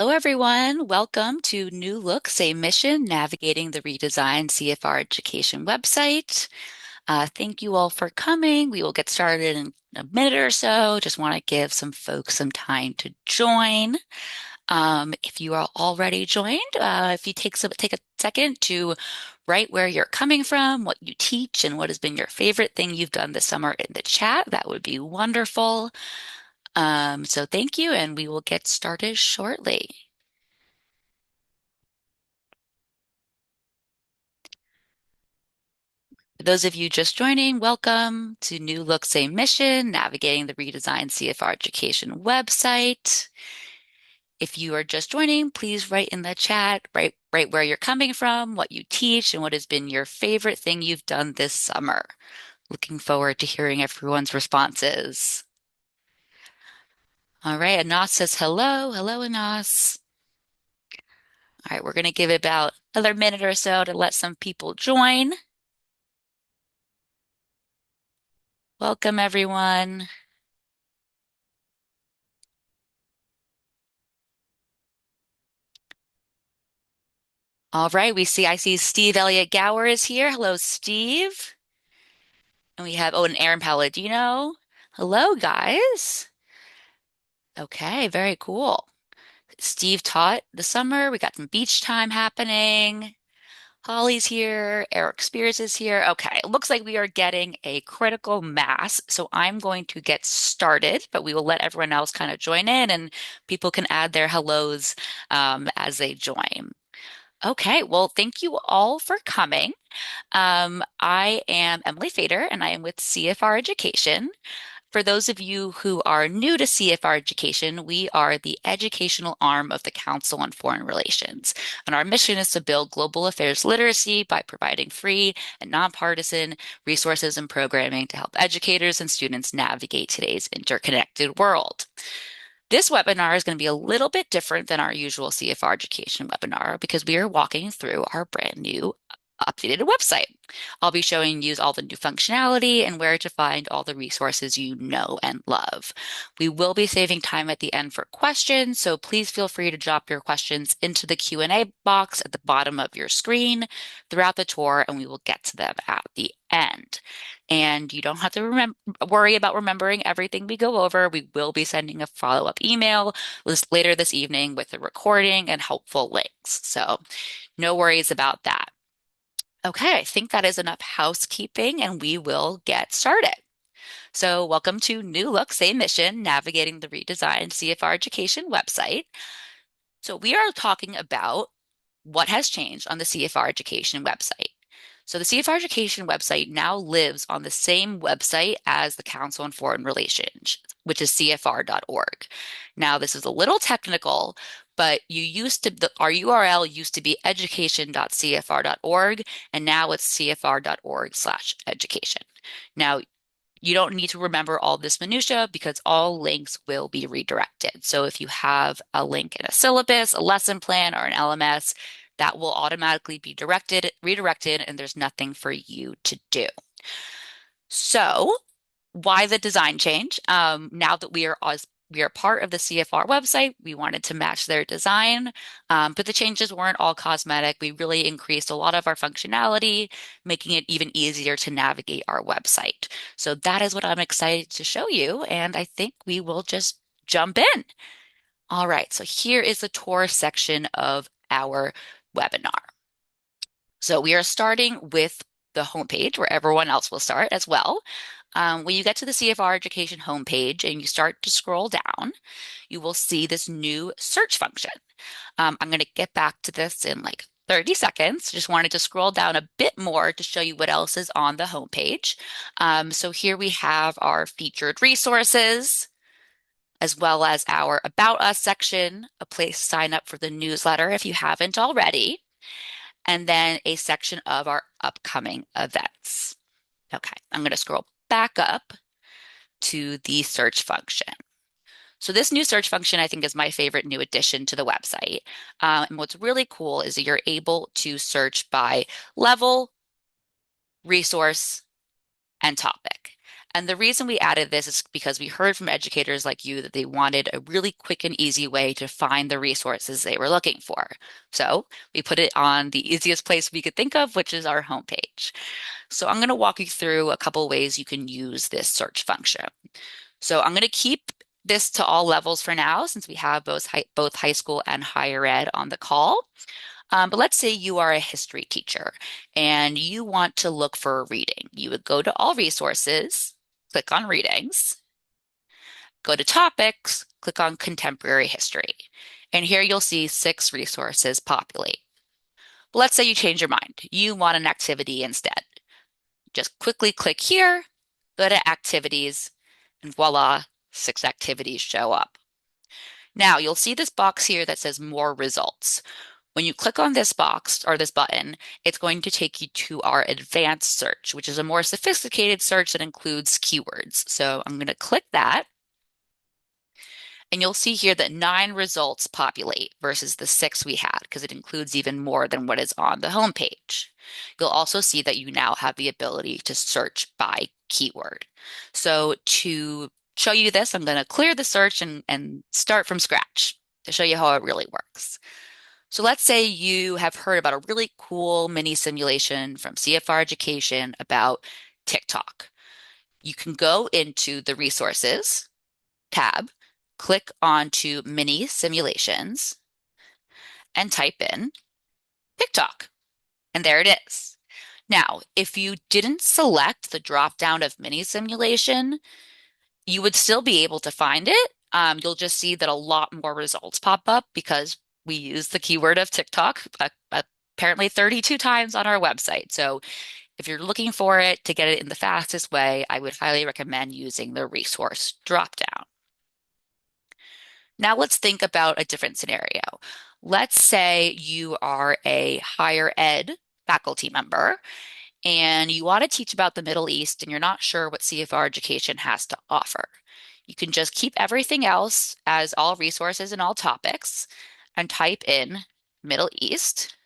Hello, everyone. Welcome to New Look, Same Mission, Navigating the Redesigned CFR Education website. Thank you all for coming. We will get started in a minute or so. Just want to give some folks some time to join. If you are already joined, if you take a second to write where you're coming from, what you teach, and what has been your favorite thing you've done this summer in the chat, that would be wonderful. So thank you, and we will get started shortly. For those of you just joining, welcome to New Look, Same Mission, navigating the redesigned CFR education website. If you are just joining, please write in the chat, write where you're coming from, what you teach, and what has been your favorite thing you've done this summer. Looking forward to hearing everyone's responses. All right, Anas says hello. Hello, Anas. All right, we're going to give it about another minute or so to let some people join. Welcome, everyone. All right, I see Steve Elliott Gower is here. Hello, Steve. And we have, and Aaron Palladino. Hello, guys. Okay, very cool. Steve taught the summer. We got some beach time happening. Holly's here. Eric Spears is here. Okay, it looks like we are getting a critical mass. So I'm going to get started, but we will let everyone else kind of join in and people can add their hellos as they join. Okay, well, thank you all for coming. I am Emily Fader, and I am with CFR Education. For those of you who are new to CFR Education, we are the educational arm of the Council on Foreign Relations. And our mission is to build global affairs literacy by providing free and nonpartisan resources and programming to help educators and students navigate today's interconnected world. This webinar is going to be a little bit different than our usual CFR education webinar because we are walking through our brand new updated website. I'll be showing you all the new functionality and where to find all the resources you know and love. We will be saving time at the end for questions, so please feel free to drop your questions into the Q&A box at the bottom of your screen throughout the tour, and we will get to them at the end. And you don't have to worry about remembering everything we go over. We will be sending a follow-up email later this evening with a recording and helpful links. So no worries about that. Okay, I think that is enough housekeeping and we will get started. So welcome to New Look, Same Mission, Navigating the Redesigned CFR Education website. So we are talking about what has changed on the CFR Education website. So the CFR Education website now lives on the same website as the Council on Foreign Relations, which is CFR.org. Now, this is a little technical, but our URL used to be education.cfr.org, and now it's cfr.org/education. Now, you don't need to remember all this minutia because all links will be redirected. So if you have a link in a syllabus, a lesson plan, or an LMS, that will automatically be redirected, and there's nothing for you to do. So why the design change? Now that we are part of the CFR website, we wanted to match their design, but the changes weren't all cosmetic. We really increased a lot of our functionality, making it even easier to navigate our website. So that is what I'm excited to show you, and I think we will just jump in. All right, so here is the tour section of our webinar. So we are starting with the homepage where everyone else will start as well. When you get to the CFR Education homepage and you start to scroll down, you will see this new search function. I'm going to get back to this in like 30 seconds. Just wanted to scroll down a bit more to show you what else is on the homepage. So here we have our featured resources, as well as our About Us section, a place to sign up for the newsletter if you haven't already, and then a section of our upcoming events. Okay, I'm going to scroll back up to the search function. So this new search function, I think, is my favorite new addition to the website. And what's really cool is that you're able to search by level, resource, and topic. And the reason we added this is because we heard from educators like you that they wanted a really quick and easy way to find the resources they were looking for. So we put it on the easiest place we could think of, which is our homepage. So I'm going to walk you through a couple ways you can use this search function. So I'm going to keep this to all levels for now, since we have both high school and higher ed on the call. But let's say you are a history teacher and you want to look for a reading. You would go to all resources, click on readings, go to topics, click on contemporary history. And here you'll see 6 resources populate. But let's say you change your mind. You want an activity instead. Just quickly click here, go to activities, and voila, 6 activities show up. Now you'll see this box here that says more results. When you click on this box or this button, it's going to take you to our advanced search, which is a more sophisticated search that includes keywords. So I'm going to click that. And you'll see here that 9 results populate versus the 6 we had, because it includes even more than what is on the homepage. You'll also see that you now have the ability to search by keyword. So to show you this, I'm going to clear the search and start from scratch to show you how it really works. So let's say you have heard about a really cool mini simulation from CFR Education about TikTok. You can go into the resources tab, click onto mini simulations, and type in TikTok. And there it is. Now, if you didn't select the drop down of mini simulation, you would still be able to find it. You'll just see that a lot more results pop up because we use the keyword of TikTok apparently 32 times on our website. So if you're looking for it to get it in the fastest way, I would highly recommend using the resource dropdown. Now let's think about a different scenario. Let's say you are a higher ed faculty member and you want to teach about the Middle East and you're not sure what CFR education has to offer. You can just keep everything else as all resources and all topics and type in Middle East,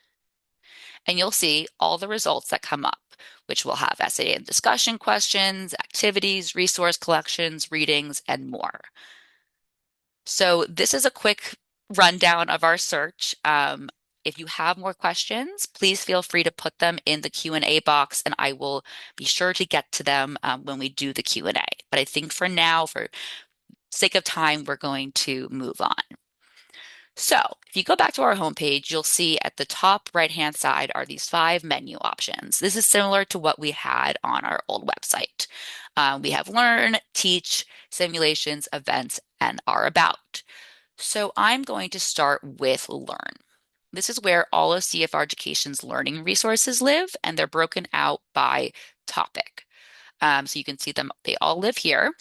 and you'll see all the results that come up, which will have essay and discussion questions, activities, resource collections, readings, and more. So this is a quick rundown of our search. If you have more questions, please feel free to put them in the Q&A box, and I will be sure to get to them when we do the Q&A. But I think for now, for sake of time, we're going to move on. So if you go back to our homepage, you'll see at the top right-hand side are these 5 menu options. This is similar to what we had on our old website. We have Learn, Teach, Simulations, Events, and Our About. So I'm going to start with Learn. This is where all of CFR Education's learning resources live, and they're broken out by topic. So you can see them, they all live here.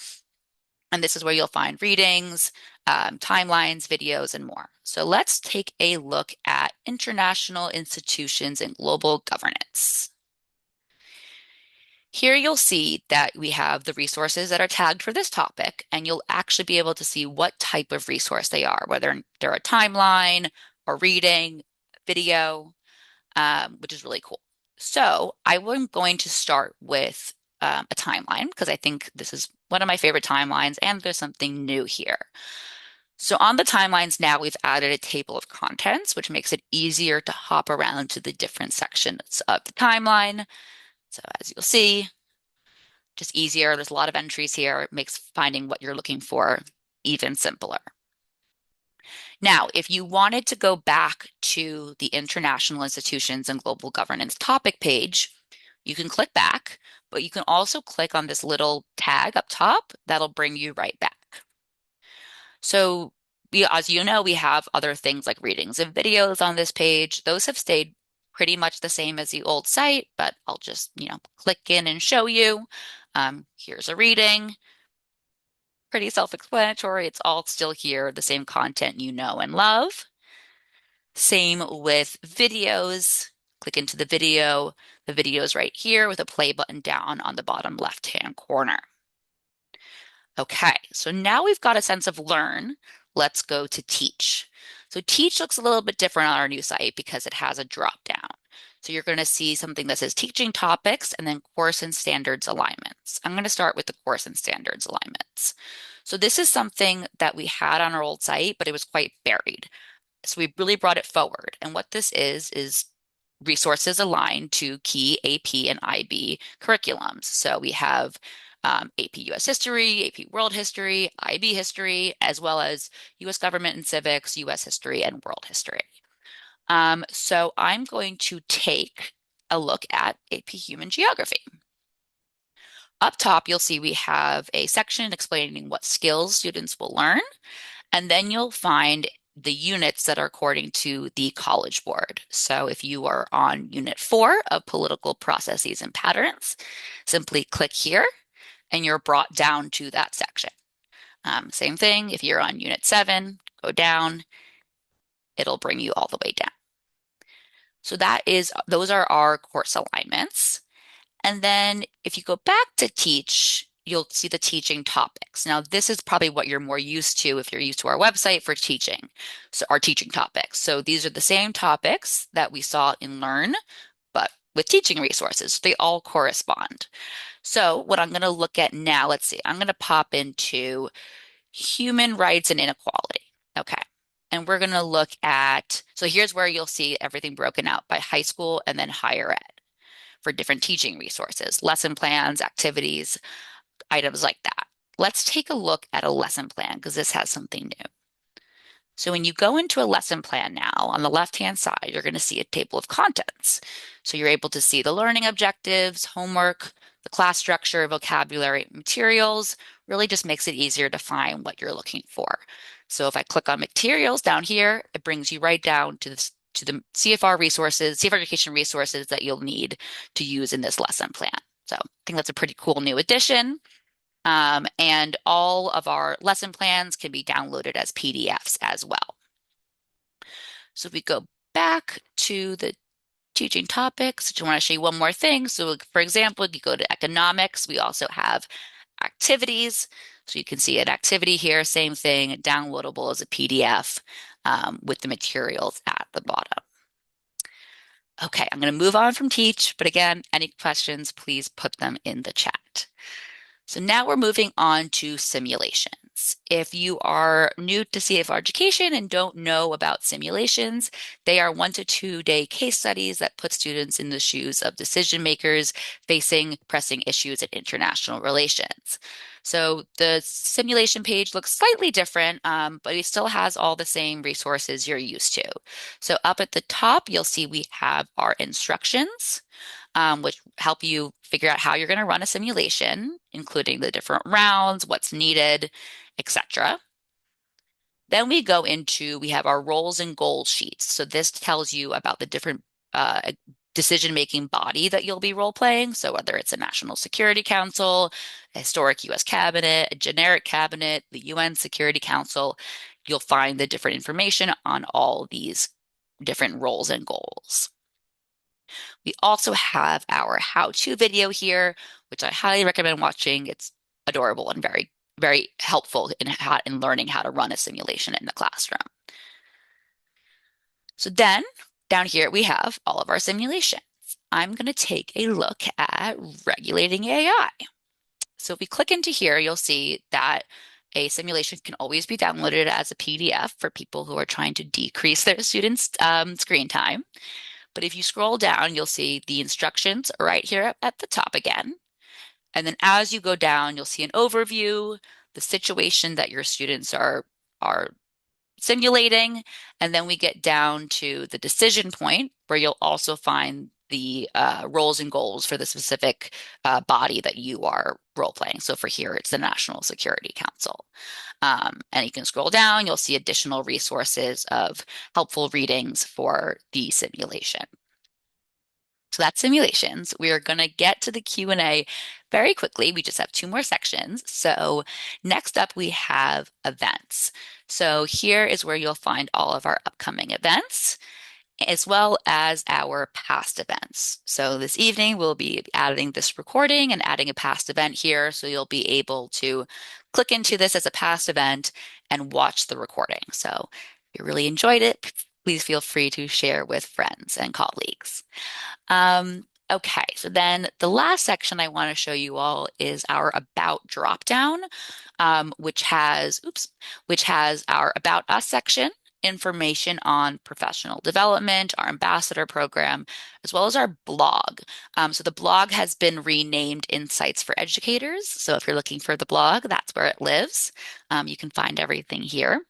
And this is where you'll find readings, timelines, videos, and more. So let's take a look at international institutions and global governance. Here you'll see that we have the resources that are tagged for this topic, and you'll actually be able to see what type of resource they are, whether they're a timeline, a reading, video, which is really cool. So I'm going to start with a timeline because I think this is one of my favorite timelines and there's something new here. So on the timelines now, we've added a table of contents, which makes it easier to hop around to the different sections of the timeline. So as you'll see, just easier. There's a lot of entries here. It makes finding what you're looking for even simpler. Now, if you wanted to go back to the International Institutions and Global Governance topic page, you can click back, but you can also click on this little tag up top. That'll bring you right back. So as you know, we have other things like readings and videos on this page. Those have stayed pretty much the same as the old site, but I'll just, click in and show you. Here's a reading. Pretty self-explanatory. It's all still here, the same content you know and love. Same with videos. Click into the video. The video is right here with a play button down on the bottom left-hand corner. Okay, so now we've got a sense of learn. Let's go to teach. So teach looks a little bit different on our new site because it has a drop down. So you're going to see something that says teaching topics and then course and standards alignments. I'm going to start with the course and standards alignments. So this is something that we had on our old site, but it was quite buried. So we really brought it forward. And what this is resources aligned to key AP and IB curriculums. So we have AP US History, AP World History, IB History, as well as US Government and Civics, US History, and World History. So I'm going to take a look at AP Human Geography. Up top, you'll see we have a section explaining what skills students will learn, and then you'll find the units that are according to the College Board. So if you are on Unit 4 of Political Processes and Patterns, simply click here and you're brought down to that section. Same thing, if you're on Unit 7, go down, it'll bring you all the way down. So those are our course alignments. And then if you go back to teach, you'll see the teaching topics. Now, this is probably what you're more used to if you're used to our website for teaching. So our teaching topics. So these are the same topics that we saw in Learn, but with teaching resources. They all correspond. So what I'm going to look at now, let's see, I'm going to pop into human rights and inequality. Okay. And we're going to look at, so here's where you'll see everything broken out by high school and then higher ed for different teaching resources, lesson plans, activities, items like that. Let's take a look at a lesson plan because this has something new. So when you go into a lesson plan now, on the left-hand side, you're going to see a table of contents. So you're able to see the learning objectives, homework, the class structure, vocabulary, materials, really just makes it easier to find what you're looking for. So if I click on materials down here, it brings you right down to the CFR resources, CFR education resources that you'll need to use in this lesson plan. So I think that's a pretty cool new addition. And all of our lesson plans can be downloaded as PDFs as well. So if we go back to the teaching topics, I just want to show you one more thing. So for example, if you go to economics, we also have activities. So you can see an activity here, same thing, downloadable as a PDF with the materials at the bottom. Okay, I'm going to move on from teach, but again, any questions, please put them in the chat. So now we're moving on to simulations. If you are new to CFR education and don't know about simulations, they are 1 to 2 day case studies that put students in the shoes of decision makers facing pressing issues in international relations. So the simulation page looks slightly different, but it still has all the same resources you're used to. So up at the top, you'll see we have our instructions, which help you figure out how you're going to run a simulation, including the different rounds, what's needed, etc. Then we have our roles and goals sheets. So this tells you about the different decision-making body that you'll be role-playing. So whether it's a National Security Council, a historic U.S. cabinet, a generic cabinet, the UN Security Council, you'll find the different information on all these different roles and goals. We also have our how-to video here, which I highly recommend watching. It's adorable and very, very helpful in learning how to run a simulation in the classroom. So then down here we have all of our simulations. I'm going to take a look at regulating AI. So if we click into here, you'll see that a simulation can always be downloaded as a PDF for people who are trying to decrease their students' screen time. But if you scroll down, you'll see the instructions right here at the top again. And then as you go down, you'll see an overview, the situation that your students are simulating. And then we get down to the decision point where you'll also find the roles and goals for the specific body that you are role playing. So for here, it's the National Security Council. And you can scroll down, you'll see additional resources of helpful readings for the simulation. So that's simulations. We are going to get to the Q&A very quickly. We just have 2 more sections. So next up, we have events. So here is where you'll find all of our upcoming events, as well as our past events. So this evening, we'll be adding this recording and adding a past event here. So you'll be able to click into this as a past event and watch the recording. So if you really enjoyed it, please feel free to share with friends and colleagues. Okay, so then the last section I want to show you all is our About dropdown, which has our About Us section, information on professional development, our ambassador program, as well as our blog. So the blog has been renamed Insights for Educators. So if you're looking for the blog, that's where it lives. You can find everything here.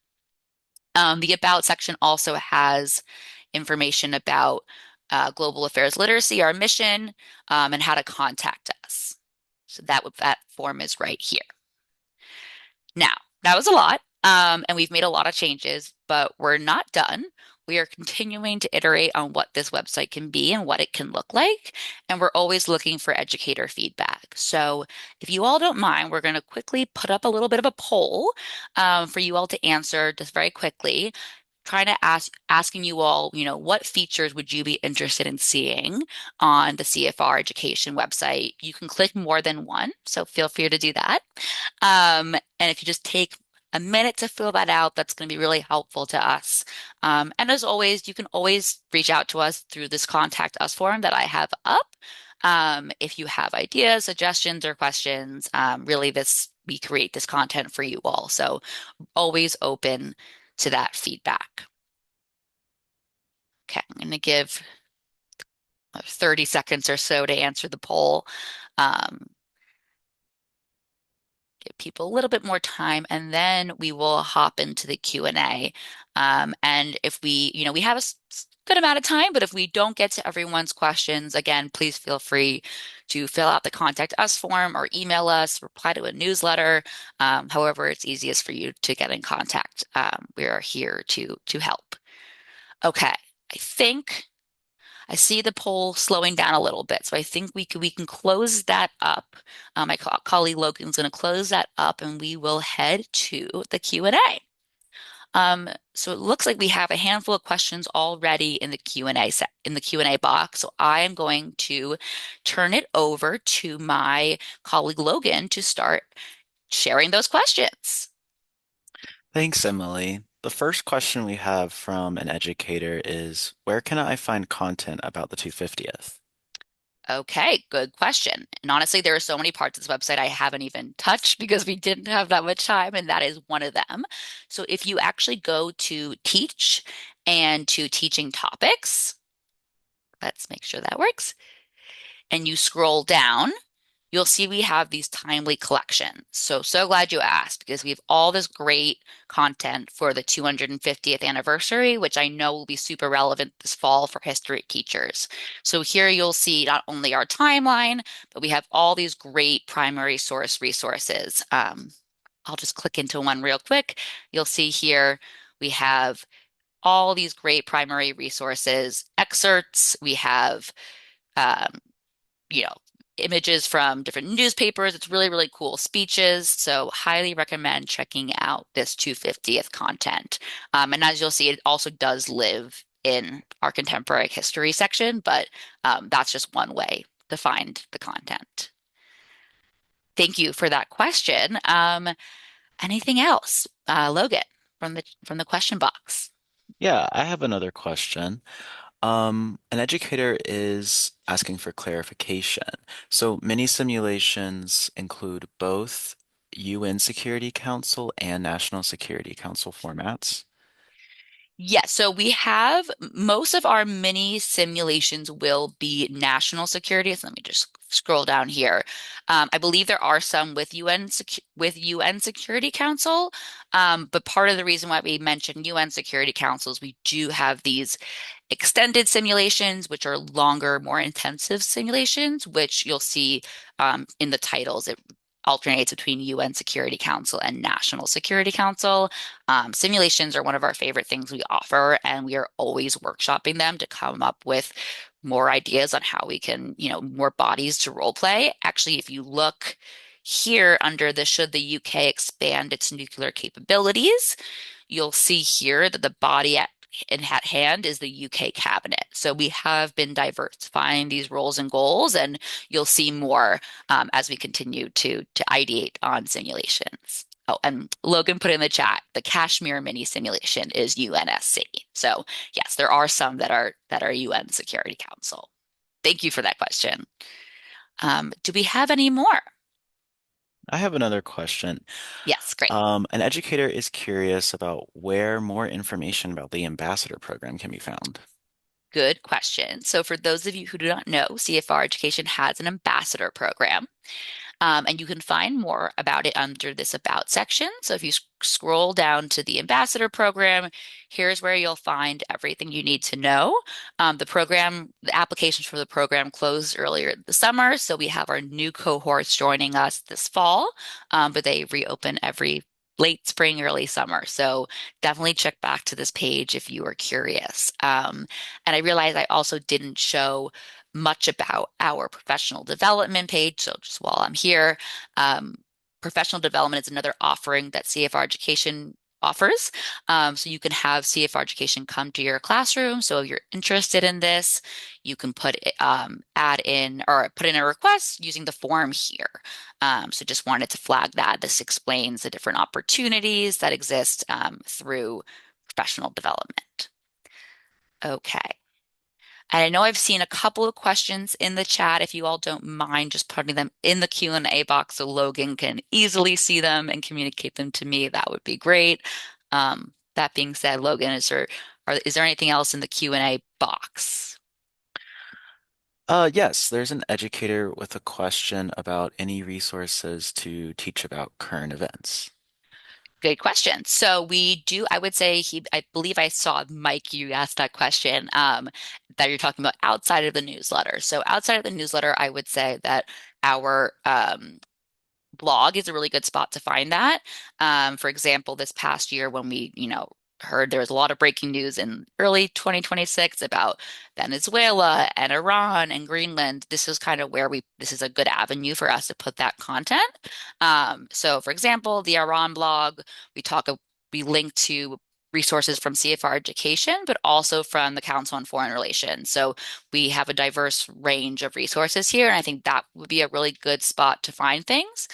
The About section also has information about global affairs literacy, our mission, and how to contact us. So that form is right here. Now, that was a lot, and we've made a lot of changes, but we're not done. We are continuing to iterate on what this website can be and what it can look like, and we're always looking for educator feedback. So if you all don't mind, we're going to quickly put up a little bit of a poll for you all to answer just very quickly, trying to asking you all, what features would you be interested in seeing on the CFR education website? You can click more than one, so feel free to do that. And if you just take a minute to fill that out, that's going to be really helpful to us. And as always, you can always reach out to us through this contact us form that I have up. If you have ideas, suggestions, or questions, really we create this content for you all. So always open to that feedback. Okay, I'm going to give 30 seconds or so to answer the poll. Um, give people a little bit more time, and then we will hop into the Q&A. And if we have a good amount of time, but if we don't get to everyone's questions, again, please feel free to fill out the contact us form or email us, reply to a newsletter, however it's easiest for you to get in contact. We are here to help. Okay, I think I see the poll slowing down a little bit, so I think we can close that up. My colleague Logan's going to close that up, and we will head to the Q&A. So it looks like we have a handful of questions already in the Q&A box. So I am going to turn it over to my colleague Logan to start sharing those questions. Thanks, Emily. The first question we have from an educator is, where can I find content about the 250th? Okay, good question. And honestly, there are so many parts of this website I haven't even touched because we didn't have that much time, and that is one of them. So if you actually go to teach and to teaching topics, let's make sure that works, and you scroll down, you'll see we have these timely collections. So glad you asked because we have all this great content for the 250th anniversary, which I know will be super relevant this fall for history teachers. So here you'll see not only our timeline, but we have all these great primary source resources. I'll just click into one real quick. You'll see here we have all these great primary resources, excerpts. We have um, you know, images from different newspapers. It's really, really cool speeches. So highly recommend checking out this 250th content. And as you'll see, it also does live in our contemporary history section, but that's just one way to find the content. Thank you for that question. Anything else, Logan, from the question box? Yeah, I have another question. An educator is asking for clarification. So many simulations include both UN Security Council and National Security Council formats. Yes, so we have most of our mini simulations will be national security. So let me just scroll down here. I believe there are some with UN Security Council, but part of the reason why we mentioned UN Security Council is we do have these extended simulations, which are longer, more intensive simulations, which you'll see in the titles. It alternates between UN Security Council and National Security Council. Simulations are one of our favorite things we offer, and we are always workshopping them to come up with more ideas on how we can, more bodies to role play. Actually, if you look here under the should the UK expand its nuclear capabilities, you'll see here that the body at hand is the UK cabinet. So we have been diversifying these roles and goals, and you'll see more as we continue to ideate on simulations. Oh, and Logan put in the chat, the Kashmir mini simulation is UNSC. So yes, there are some that are UN Security Council. Thank you for that question. Do we have any more? I have another question. Yes, great. An educator is curious about where more information about the ambassador program can be found. Good question. So for those of you who do not know, CFR Education has an ambassador program. And you can find more about it under this About section. So if you scroll down to the Ambassador Program, here's where you'll find everything you need to know. The applications for the program closed earlier this summer, so we have our new cohorts joining us this fall, but they reopen every late spring, early summer. So definitely check back to this page if you are curious. And I realized I also didn't show much about our professional development page. So just while I'm here, um, professional development is another offering that CFR Education offers. So you can have CFR Education come to your classroom. So if you're interested in this, you can add in or put in a request using the form here. So just wanted to flag that. This explains the different opportunities that exist through professional development. Okay. And I know I've seen a couple of questions in the chat. If you all don't mind just putting them in the Q&A box so Logan can easily see them and communicate them to me, that would be great. That being said, Logan, is there anything else in the Q&A box? Yes, there's an educator with a question about any resources to teach about current events. Good question. So we do, I would say I believe I saw Mike, you asked that question, that you're talking about outside of the newsletter. So outside of the newsletter, I would say that our blog is a really good spot to find that. For example, this past year when heard there was a lot of breaking news in early 2026 about Venezuela and Iran and Greenland, this is kind of where this is a good avenue for us to put that content. So for example, the Iran blog, we talk, we link to resources from CFR Education, but also from the Council on Foreign Relations. So we have a diverse range of resources here, and I think that would be a really good spot to find things.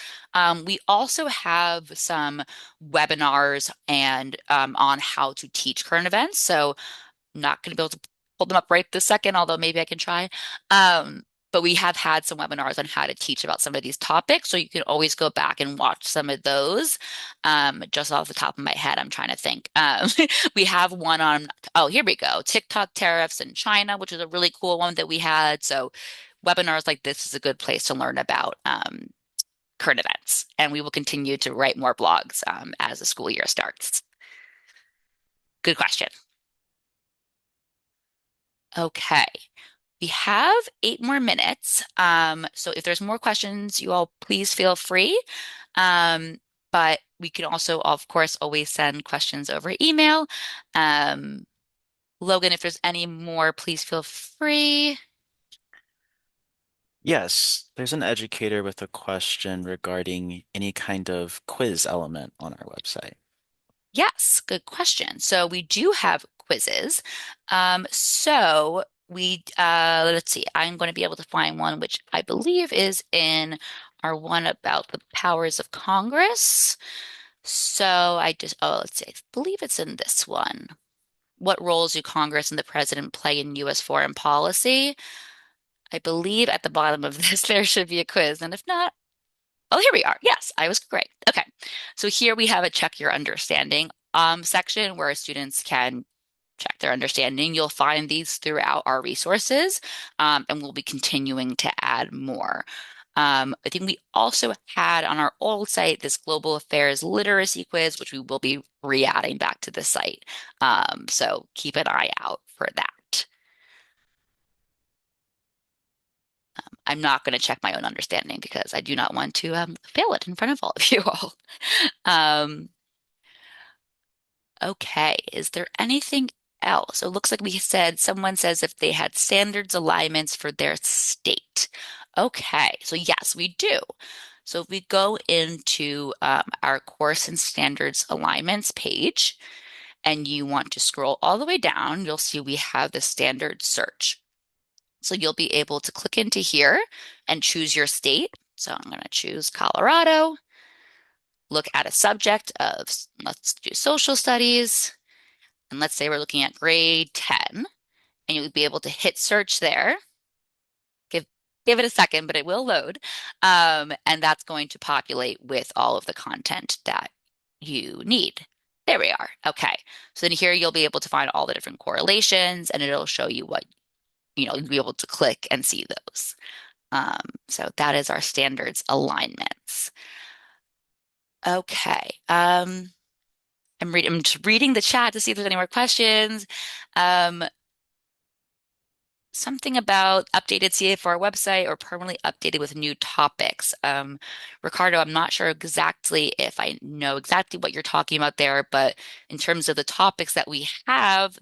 We also have some webinars and on how to teach current events. So I'm not going to be able to pull them up right this second, although maybe I can try. But we have had some webinars on how to teach about some of these topics. So you can always go back and watch some of those. Just off the top of my head, I'm trying to think. We have one on, oh, here we go. TikTok tariffs in China, which is a really cool one that we had. So webinars like this is a good place to learn about current events. And we will continue to write more blogs as the school year starts. Good question. Okay. We have 8 more minutes. So if there's more questions, you all please feel free. Um, but we can also, of course, always send questions over email. Um, Logan, if there's any more, please feel free. Yes, there's an educator with a question regarding any kind of quiz element on our website. Yes, good question. So we do have quizzes. So let's see, I'm going to be able to find one which I believe is in our one about the powers of Congress. So let's see, I believe it's in this one. What roles do Congress and the president play in U.S. foreign policy? I believe at the bottom of this there should be a quiz, and if not, oh, here we are. Yes, I was correct. Okay. So here we have a check your understanding section where students can check their understanding. You'll find these throughout our resources, and we'll be continuing to add more. I think we also had on our old site this global affairs literacy quiz, which we will be re-adding back to the site. So keep an eye out for that. I'm not going to check my own understanding because I do not want to fail it in front of all of you all. Um, okay, is there anything else? It looks like we said someone says if they had standards alignments for their state. Okay, so yes, we do. So if we go into our course and standards alignments page and you want to scroll all the way down, you'll see we have the standard search. So you'll be able to click into here and choose your state. So I'm going to choose Colorado. look at a subject of, let's do social studies, and let's say we're looking at grade 10, and you'll be able to hit search there. Give give it a second, but it will load. And that's going to populate with all of the content that you need. There we are. Okay. So then here you'll be able to find all the different correlations and it'll show you what, you'll be able to click and see those. So that is our standards alignments. Okay. I'm just reading the chat to see if there's any more questions. Um, Something about updated CFR website or permanently updated with new topics. Ricardo, I'm not sure exactly if I know exactly what you're talking about there, but in terms of the topics that we have,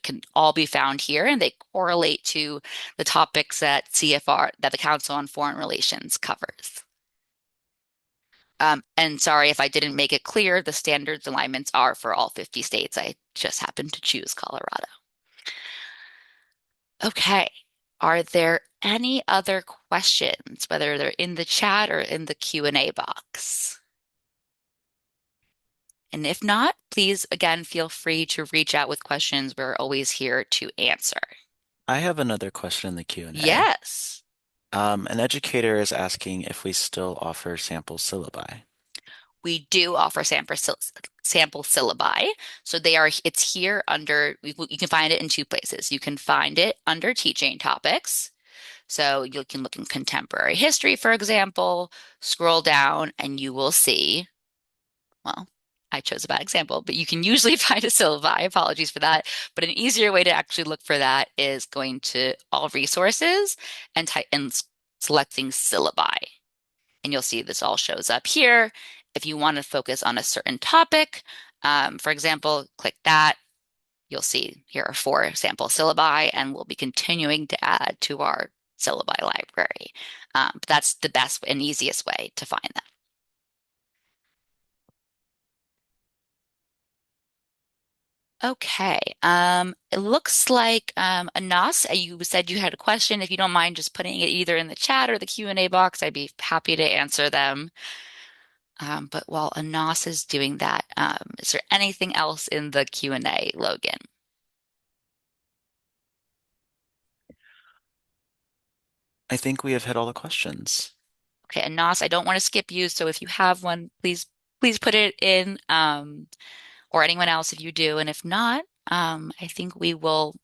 can all be found here and they correlate to the topics that CFR, that the Council on Foreign Relations covers. And sorry if I didn't make it clear, the standards alignments are for all 50 states. I just happened to choose Colorado. Okay. Are there any other questions, whether they're in the chat or in the Q&A box? And if not, please again feel free to reach out with questions. We're always here to answer. I have another question in the Q&A. Yes, An educator is asking if we still offer sample syllabi. we do offer sample syllabi. So it's here under, you can find it in two places. You can find it under teaching topics. So you can look in contemporary history, for example, scroll down and you will see, well, I chose a bad example, but you can usually find a syllabi. Apologies for that. But an easier way to actually look for that is going to all resources and type and selecting syllabi. And you'll see this all shows up here. If you want to focus on a certain topic, for example, click that. You'll see here are 4 sample syllabi, and we'll be continuing to add to our syllabi library. But that's the best and easiest way to find them. Okay. It looks like Anas, you said you had a question. If you don't mind just putting it either in the chat or the Q&A box, I'd be happy to answer them. But while Anas is doing that, is there anything else in the Q&A, Logan? I think we have hit all the questions. Okay, Anas, I don't want to skip you, so if you have one, please put it in. Or anyone else if you do. And if not, I think we will,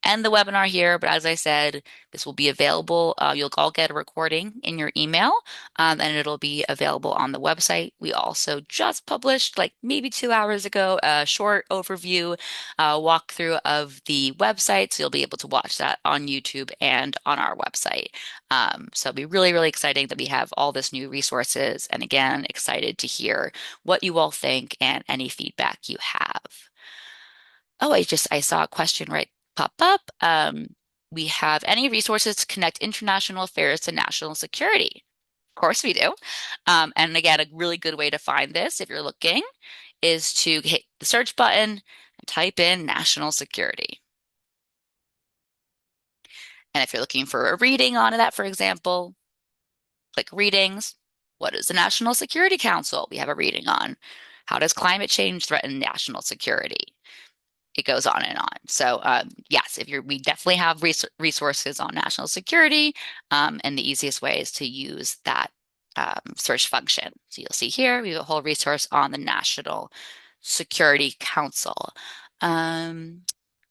end the webinar here. But as I said, this will be available. You'll all get a recording in your email, and it'll be available on the website. We also just published, like maybe 2 hours ago, a short overview, walkthrough of the website. So you'll be able to watch that on YouTube and on our website. So it'll be really, really exciting that we have all this new resources. And again, excited to hear what you all think and any feedback you have. Oh, I saw a question right pop up. We have any resources to connect international affairs to national security? Of course we do. And again, a really good way to find this if you're looking is to hit the search button and type in national security. And if you're looking for a reading on that, for example, click readings. What is the National Security Council? We have a reading on. How does climate change threaten national security? It goes on and on. So yes, we definitely have resources on national security, and the easiest way is to use that search function. So you'll see here we have a whole resource on the National Security Council. Um,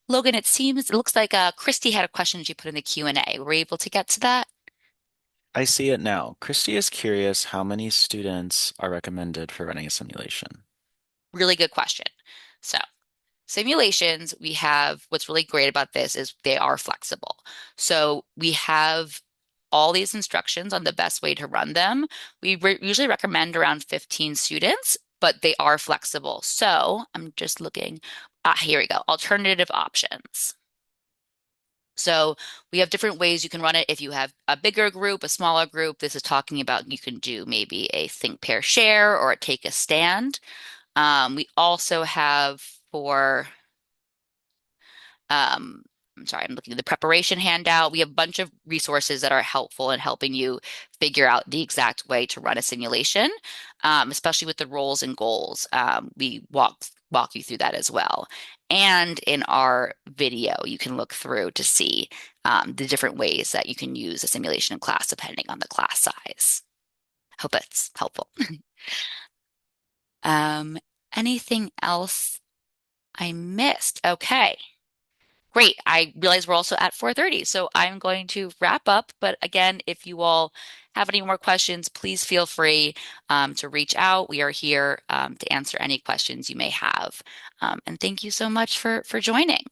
Logan, it looks like Christy had a question she put in the Q&A. Were we able to get to that? I see it now. Christy is curious how many students are recommended for running a simulation. Really good question. So simulations, we have what's really great about this is they are flexible. So we have all these instructions on the best way to run them. We usually recommend around 15 students, but they are flexible. So I'm just looking. Here we go. Alternative options. So we have different ways you can run it. If you have a bigger group, a smaller group, this is talking about you can do maybe a think, pair, share, or a take a stand. We also have for um, sorry, I'm looking at the preparation handout. We have a bunch of resources that are helpful in helping you figure out the exact way to run a simulation, especially with the roles and goals. We walk you through that as well. And in our video, you can look through to see the different ways that you can use a simulation in class depending on the class size. Hope that's helpful. Um, Anything else I missed? Okay. Great. I realize we're also at 4:30, so I'm going to wrap up. But again, if you all have any more questions, please feel free to reach out. We are here to answer any questions you may have. And thank you so much for joining.